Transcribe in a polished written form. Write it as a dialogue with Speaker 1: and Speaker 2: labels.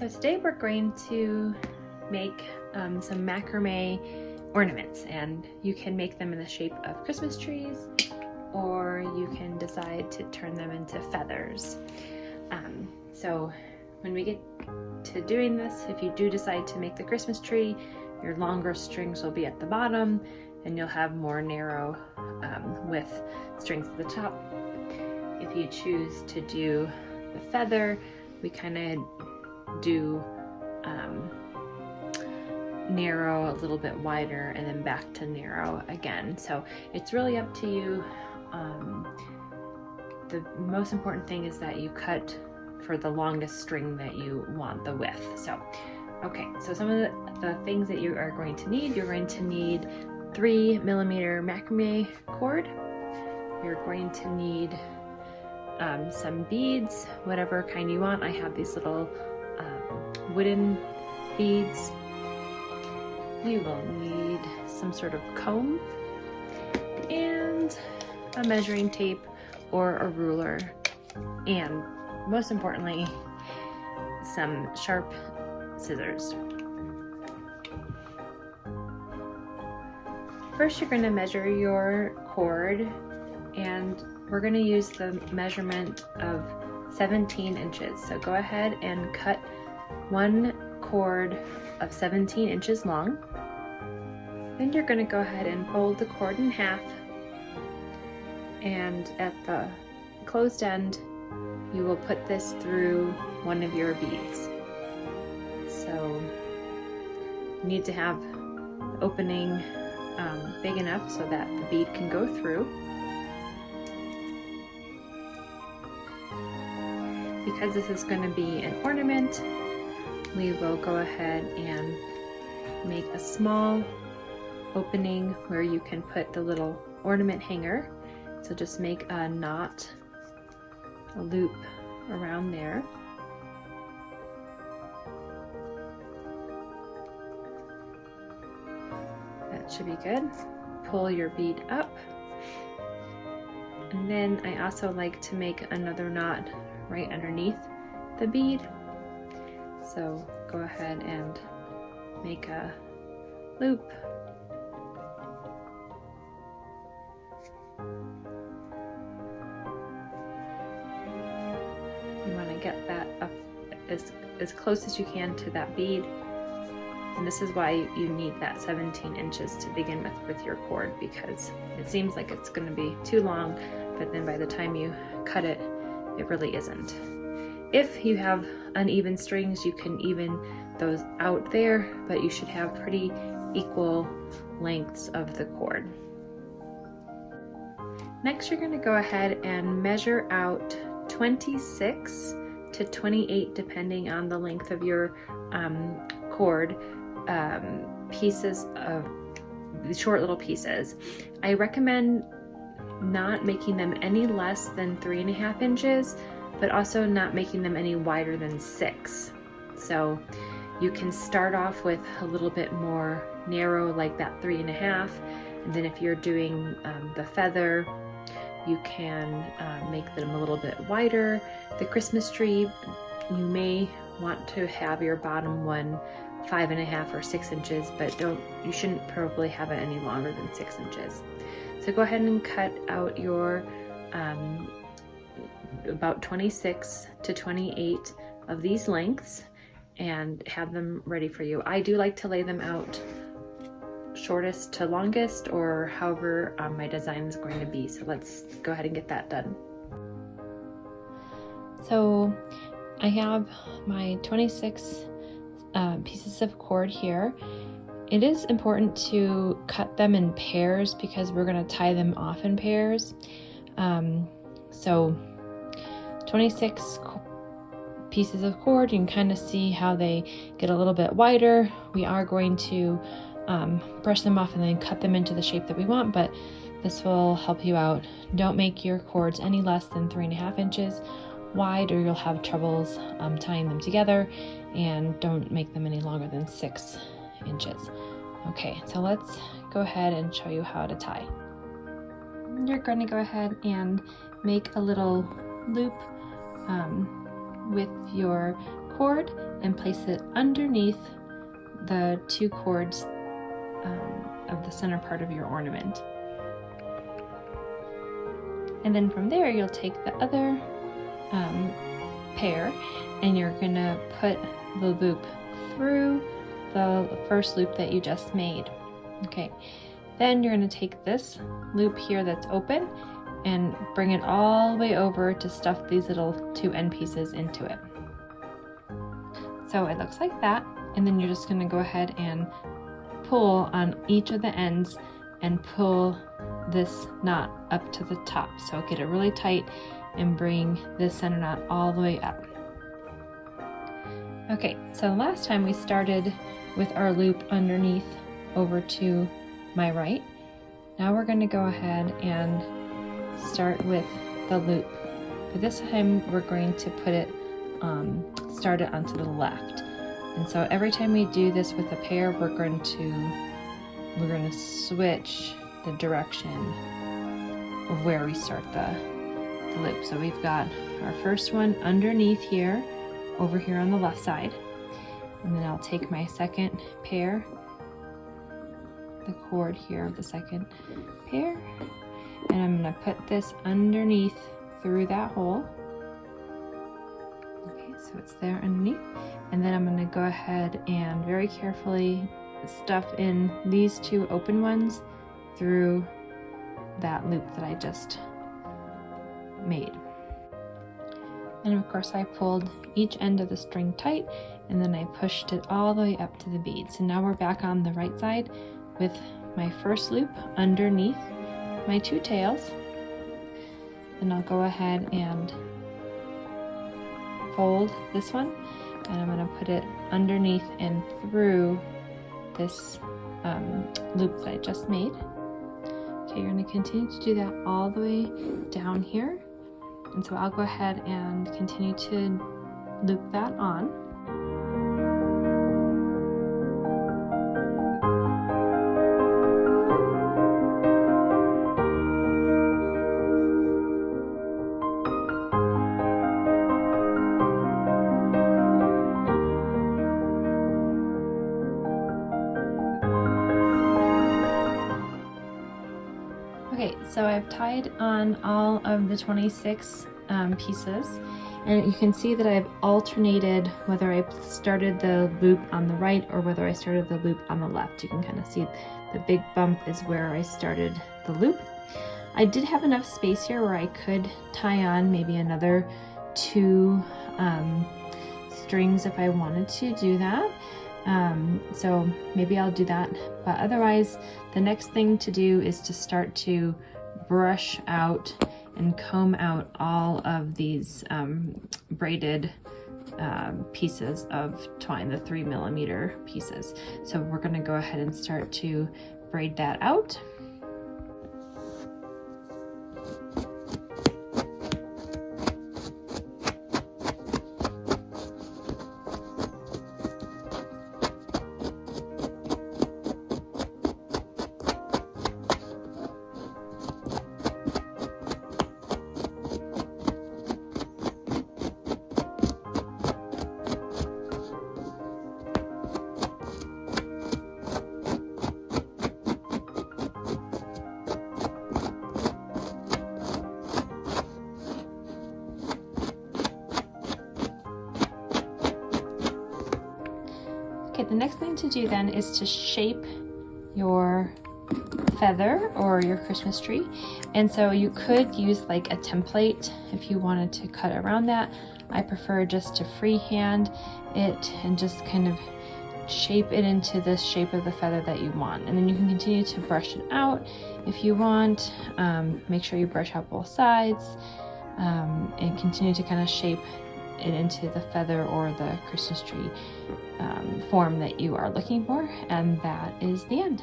Speaker 1: So today we're going to make some macrame ornaments, and you can make them in the shape of Christmas trees, or you can decide to turn them into feathers. So when we get to doing this, if you do decide to make the Christmas tree, your longer strings will be at the bottom and you'll have more narrow width strings at the top. If you choose to do the feather, we kind of do narrow, a little bit wider, and then back to narrow again. So it's really up to you. The most important thing is that you cut for the longest string that you want the width. So, okay, so some of the things that you are going to need, you're going to need 3mm macrame cord. You're going to need some beads, whatever kind you want. I have these little wooden beads. You will need some sort of comb and a measuring tape or a ruler, and most importantly, some sharp scissors. First, you're going to measure your cord, and we're going to use the measurement of 17 inches. So go ahead and cut one cord of 17 inches long. Then you're going to go ahead and fold the cord in half, and at the closed end you will put this through one of your beads. So you need to have the opening big enough so that the bead can go through. Because this is going to be an ornament, we will go ahead and make a small opening where you can put the little ornament hanger. So just make a knot, a loop around there. That should be good. Pull your bead up. And then I also like to make another knot right underneath the bead. So go ahead and make a loop. You want to get that up as close as you can to that bead. And this is why you need that 17 inches to begin with your cord, because it seems like it's going to be too long, but then by the time you cut it, it really isn't. If you have uneven strings, you can even those out there, but you should have pretty equal lengths of the cord. Next, you're going to go ahead and measure out 26 to 28, depending on the length of your cord, pieces of the short little pieces. I recommend not making them any less than 3.5 inches, but also not making them any wider than 6. So you can start off with a little bit more narrow, like that 3.5, and then if you're doing the feather, you can make them a little bit wider. The Christmas tree, you may want to have your bottom one 5.5 or 6 inches, but you shouldn't probably have it any longer than 6 inches. So go ahead and cut out your about 26 to 28 of these lengths and have them ready for you. I do like to lay them out shortest to longest, or however my design is going to be. So let's go ahead and get that done. So I have my 26 pieces of cord here. It is important to cut them in pairs because we're going to tie them off in pairs. So 26 pieces of cord, you can kind of see how they get a little bit wider. We are going to brush them off and then cut them into the shape that we want, but this will help you out. Don't make your cords any less than 3.5 inches wide, or you'll have troubles tying them together, and don't make them any longer than 6 inches. Okay, so let's go ahead and show you how to tie. You're going to go ahead and make a little loop with your cord and place it underneath the 2 cords of the center part of your ornament. And then from there, you'll take the other pair and you're gonna put the loop through the first loop that you just made. Okay, then you're gonna take this loop here that's open and bring it all the way over to stuff these little 2 end pieces into it. So it looks like that, and then you're just gonna go ahead and pull on each of the ends and pull this knot up to the top. So get it really tight and bring this center knot all the way up. Okay, so last time we started with our loop underneath over to my right. Now we're going to go ahead and start with the loop. But this time we're going to put it, start it onto the left. And so every time we do this with a pair, we're going to switch the direction of where we start the loop. So we've got our first one underneath here, over here on the left side. And then I'll take my second pair, the cord here of the second pair, and I'm going to put this underneath through that hole. Okay, so it's there underneath. And then I'm going to go ahead and very carefully stuff in these 2 open ones through that loop that I just made. And of course I pulled each end of the string tight, and then I pushed it all the way up to the bead. So now we're back on the right side with my first loop underneath my 2 tails. And I'll go ahead and fold this one, and I'm going to put it underneath and through this loop that I just made. Okay, you're going to continue to do that all the way down here. And so I'll go ahead and continue to loop that on. Okay, so I've tied on all of the 26 pieces, and you can see that I've alternated whether I started the loop on the right or whether I started the loop on the left. You can kind of see the big bump is where I started the loop. I did have enough space here where I could tie on maybe another 2 strings if I wanted to do that. So maybe I'll do that, but otherwise the next thing to do is to start to brush out and comb out all of these braided pieces of twine, the 3mm pieces. So we're going to go ahead and start to braid that out. Okay, the next thing to do then is to shape your feather or your Christmas tree. And so you could use like a template if you wanted to cut around that. I prefer just to freehand it and just kind of shape it into this shape of the feather that you want. And then you can continue to brush it out if you want. Make sure you brush out both sides and continue to kind of shape it into the feather or the Christmas tree form that you are looking for. And that is the end.